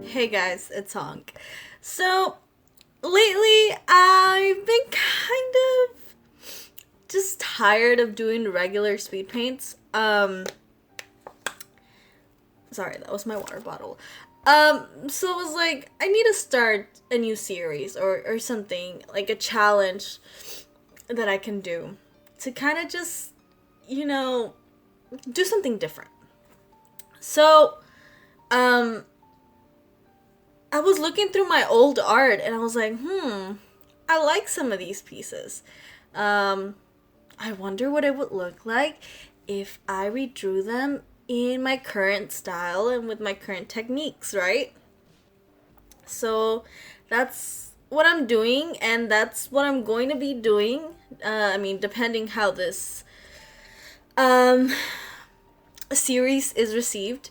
Hey guys, it's Honk. So, lately I've been kind of just tired of doing regular speed paints. Sorry, that was my water bottle. So it was like, I need to start a new series or something, like a challenge that I can do to kind of just, you know, do something different. So, um, I was looking through my old art and I was like, I like some of these pieces. Um, I wonder what it would look like if I redrew them in my current style and with my current techniques, right? So that's what I'm doing, and that's what I'm going to be doing. Depending how this um, series is received.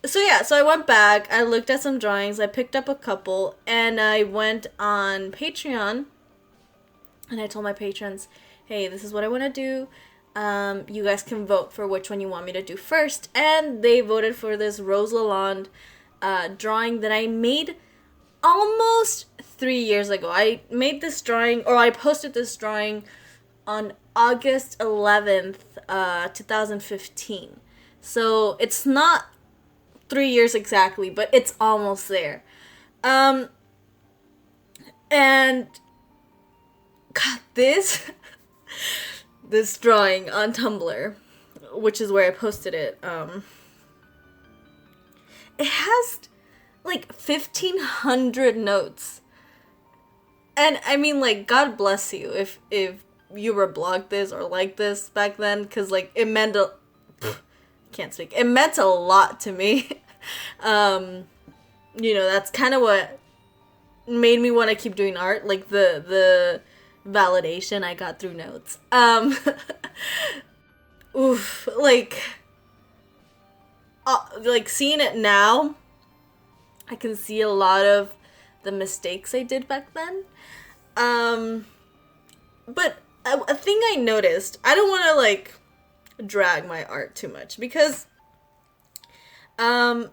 So I went back, I looked at some drawings, I picked up a couple, and I went on Patreon and I told my patrons, hey, this is what I want to do. You guys can vote for which one you want me to do first. And they voted for this Rose Lalonde drawing that I made almost 3 years ago. I made this drawing, or I posted this drawing on August 11th, 2015. So it's not 3 years exactly, but it's almost there. Um, and God, this drawing on Tumblr, which is where I posted it, it has like 1,500 notes. And I mean, like, God bless you if you were blogged this or like this back then, because like it meant a can't speak. It meant a lot to me. um, that's kind of what made me want to keep doing art, like the validation I got through notes. Oof, like seeing it now, I can see a lot of the mistakes I did back then. Um, but a thing I noticed, I don't want to like drag my art too much because, um,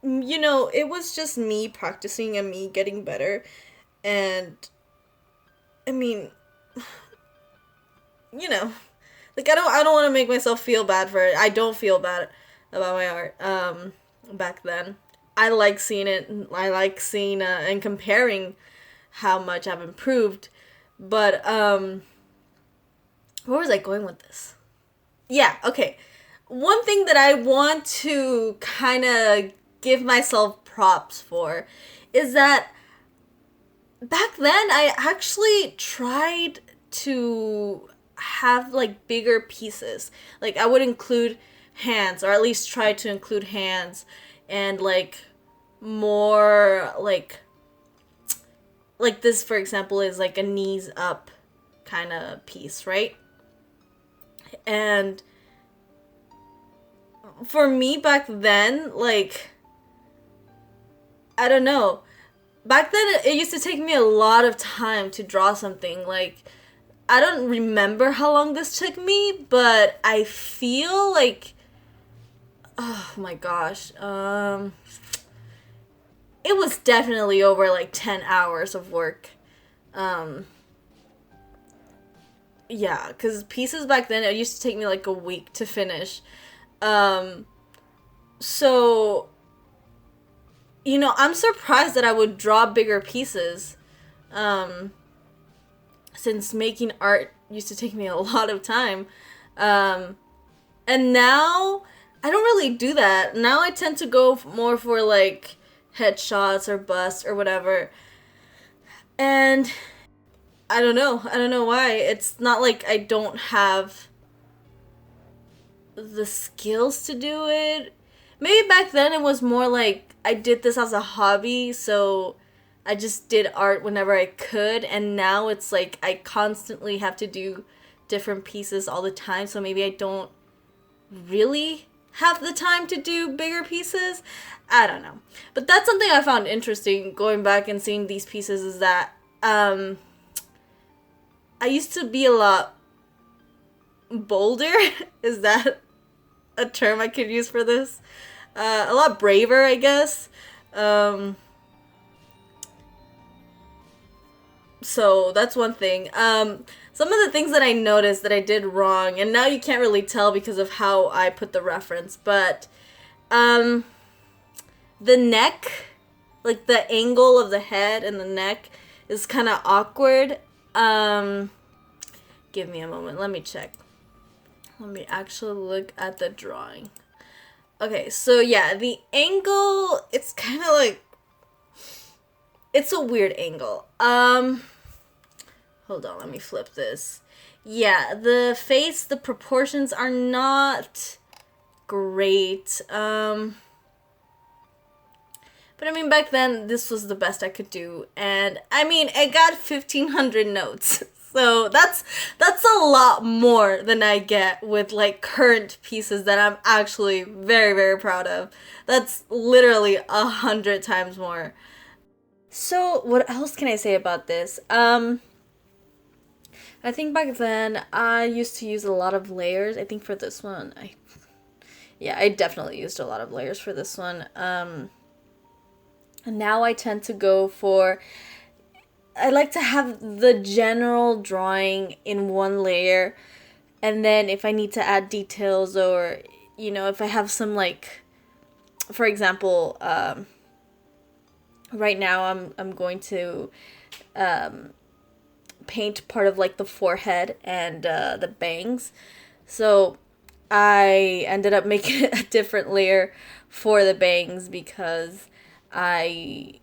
it was just me practicing and me getting better, and I mean, you know, like I don't want to make myself feel bad for it. I don't feel bad about my art. Back then, I like seeing it. I like seeing and comparing how much I've improved. But where was I going with this? Yeah, okay. One thing that I want to kind of give myself props for is that back then I actually tried to have like bigger pieces. Like I would include hands, or at least try to include hands, and like more like this, for example, is like a knees up kind of piece, right? And for me back then, like, I don't know, back then it used to take me a lot of time to draw something. Like, I don't remember how long this took me, but I feel like, oh my gosh, it was definitely over like 10 hours of work. Um, yeah, because pieces back then, it used to take me like a week to finish. Um, so, I'm surprised that I would draw bigger pieces. Um, since making art used to take me a lot of time. Um, and now I don't really do that. Now I tend to go more for like headshots or busts or whatever. And I don't know. I don't know why. It's not like I don't have the skills to do it. Maybe back then it was more like I did this as a hobby, so I just did art whenever I could, and now it's like I constantly have to do different pieces all the time, so maybe I don't really have the time to do bigger pieces. I don't know. But that's something I found interesting going back and seeing these pieces, is that I used to be a lot bolder. Is that a term I could use for this? a lot braver, I guess. So that's one thing. Some of the things that I noticed that I did wrong, and now you can't really tell because of how I put the reference, but the neck, like the angle of the head and the neck is kind of awkward. Give me a moment. Let me check. Let me actually look at the drawing. Okay, so yeah, the angle, it's kind of like, it's a weird angle. Hold on, let me flip this. Yeah, the face, the proportions are not great. But I mean, back then, this was the best I could do. And I mean, I got 1,500 notes. So that's a lot more than I get with like current pieces that I'm actually very, very proud of. That's literally 100 times more. So what else can I say about this? I think back then I used to use a lot of layers. I think for this one, I definitely used a lot of layers for this one. And now I tend to go for, I like to have the general drawing in one layer, and then if I need to add details, or if I have some, like, for example, right now I'm going to paint part of like the forehead and the bangs. So I ended up making a different layer for the bangs because I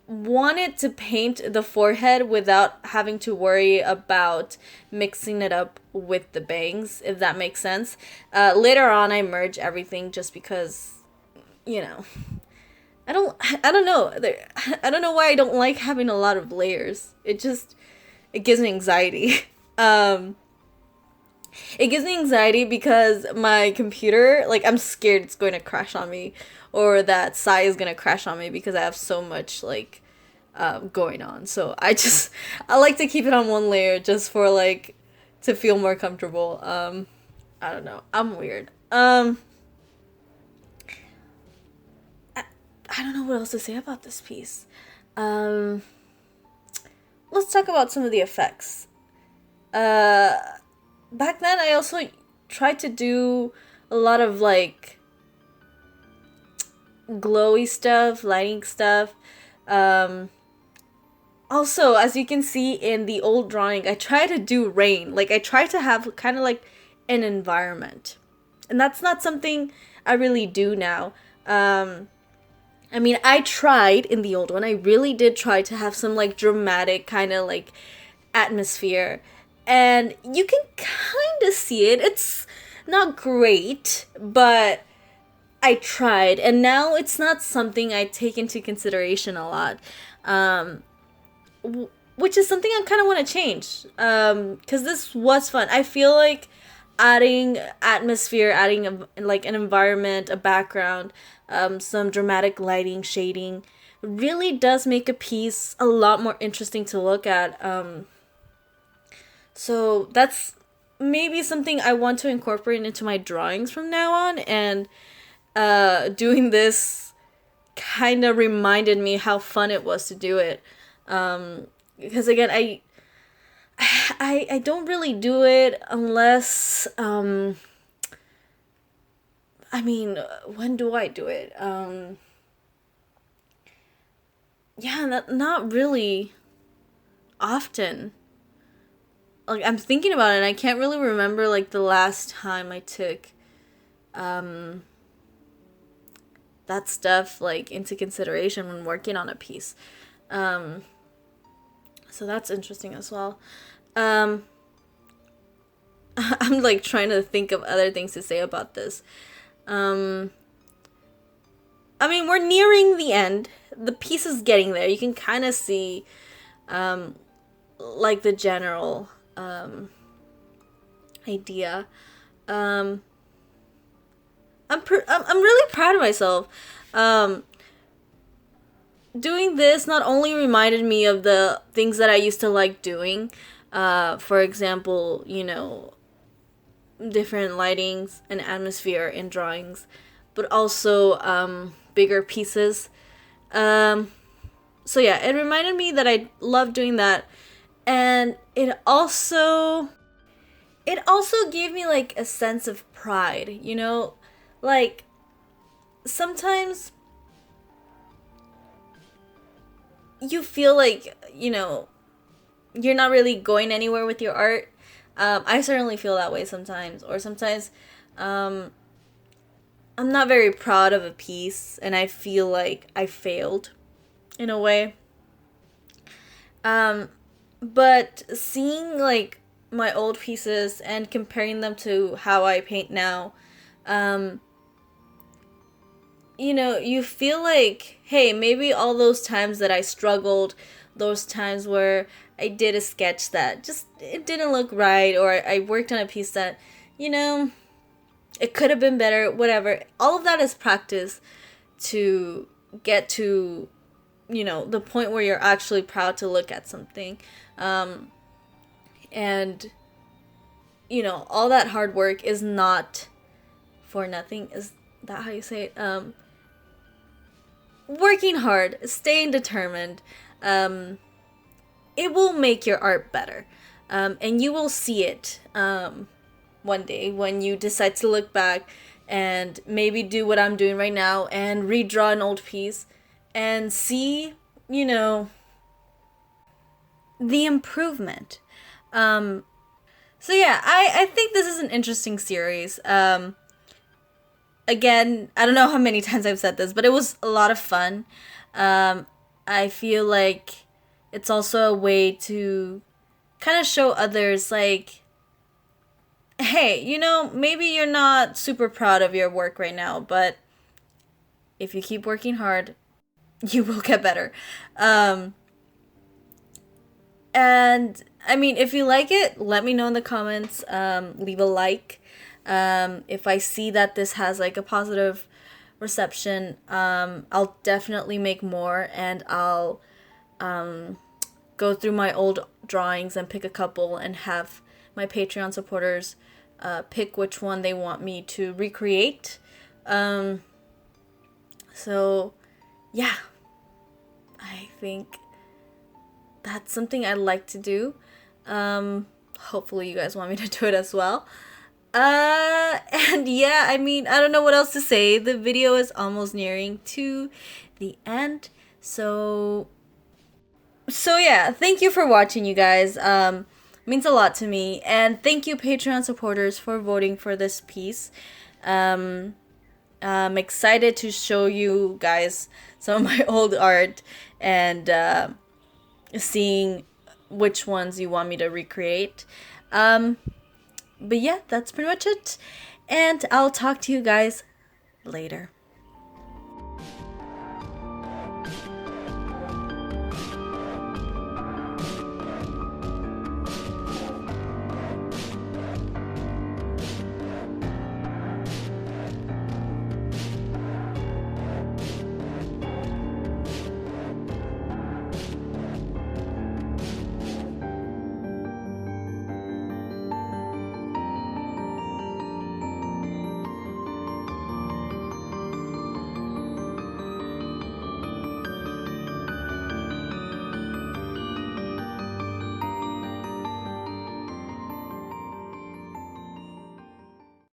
wanted to paint the forehead without having to worry about mixing it up with the bangs, if that makes sense. Later on I merge everything just because, I don't know. I don't know why I don't like having a lot of layers. It gives me anxiety. It gives me anxiety because my computer, like, I'm scared it's going to crash on me, or that Sai is going to crash on me because I have so much, like, going on. So I like to keep it on one layer just for, like, to feel more comfortable. I don't know. I'm weird. I don't know what else to say about this piece. Let's talk about some of the effects. Back then I also tried to do a lot of like glowy stuff, lighting stuff. Also, as you can see in the old drawing, I try to do rain. Like, I try to have kind of like an environment. And that's not something I really do now. I mean, I tried in the old one. I really did try to have some, like, dramatic kind of, like, atmosphere. And you can kind of see it. It's not great, but I tried. And now it's not something I take into consideration a lot. Which is something I kind of want to change. Because this was fun. I feel like adding atmosphere, adding like an environment, a background, some dramatic lighting, shading, really does make a piece a lot more interesting to look at. So that's maybe something I want to incorporate into my drawings from now on, and doing this kind of reminded me how fun it was to do it. Because again, I don't really do it unless, I mean, when do I do it? Yeah, not really often. Like, I'm thinking about it, and I can't really remember, like, the last time I took, that stuff, like, into consideration when working on a piece. So that's interesting as well. I'm, like, trying to think of other things to say about this. I mean, we're nearing the end. The piece is getting there. You can kind of see, like, the general, idea. I'm really proud of myself. Doing this not only reminded me of the things that I used to like doing, for example, different lightings and atmosphere in drawings, but also bigger pieces. So yeah, it reminded me that I love doing that, and it also gave me like a sense of pride, you know? Like sometimes you feel like, you know, you're not really going anywhere with your art. I certainly feel that way sometimes, or sometimes I'm not very proud of a piece and I feel like I failed in a way. But seeing like my old pieces and comparing them to how I paint now, you know, you feel like, hey, maybe all those times that I struggled, those times where I did a sketch that just it didn't look right, or I worked on a piece that, you know, it could have been better, whatever. All of that is practice to get to, you know, the point where you're actually proud to look at something. And, you know, all that hard work is not for nothing. Is that how you say it? Working hard, staying determined, it will make your art better. And you will see it one day when you decide to look back and maybe do what I'm doing right now and redraw an old piece and see, you know, the improvement. So yeah, I think this is an interesting series. Again, I don't know how many times I've said this, but it was a lot of fun. I feel like it's also a way to kind of show others, like, hey, you know, maybe you're not super proud of your work right now, but if you keep working hard, you will get better. And I mean, if you like it, let me know in the comments. Leave a like. If I see that this has like a positive reception, I'll definitely make more, and I'll go through my old drawings and pick a couple and have my Patreon supporters pick which one they want me to recreate. So yeah, I think that's something I'd like to do. Hopefully you guys want me to do it as well. And yeah, I mean, I don't know what else to say. The video is almost nearing to the end. So yeah, thank you for watching, you guys. Means a lot to me. And thank you, Patreon supporters, for voting for this piece. I'm excited to show you guys some of my old art and seeing which ones you want me to recreate. But yeah, that's pretty much it. And I'll talk to you guys later.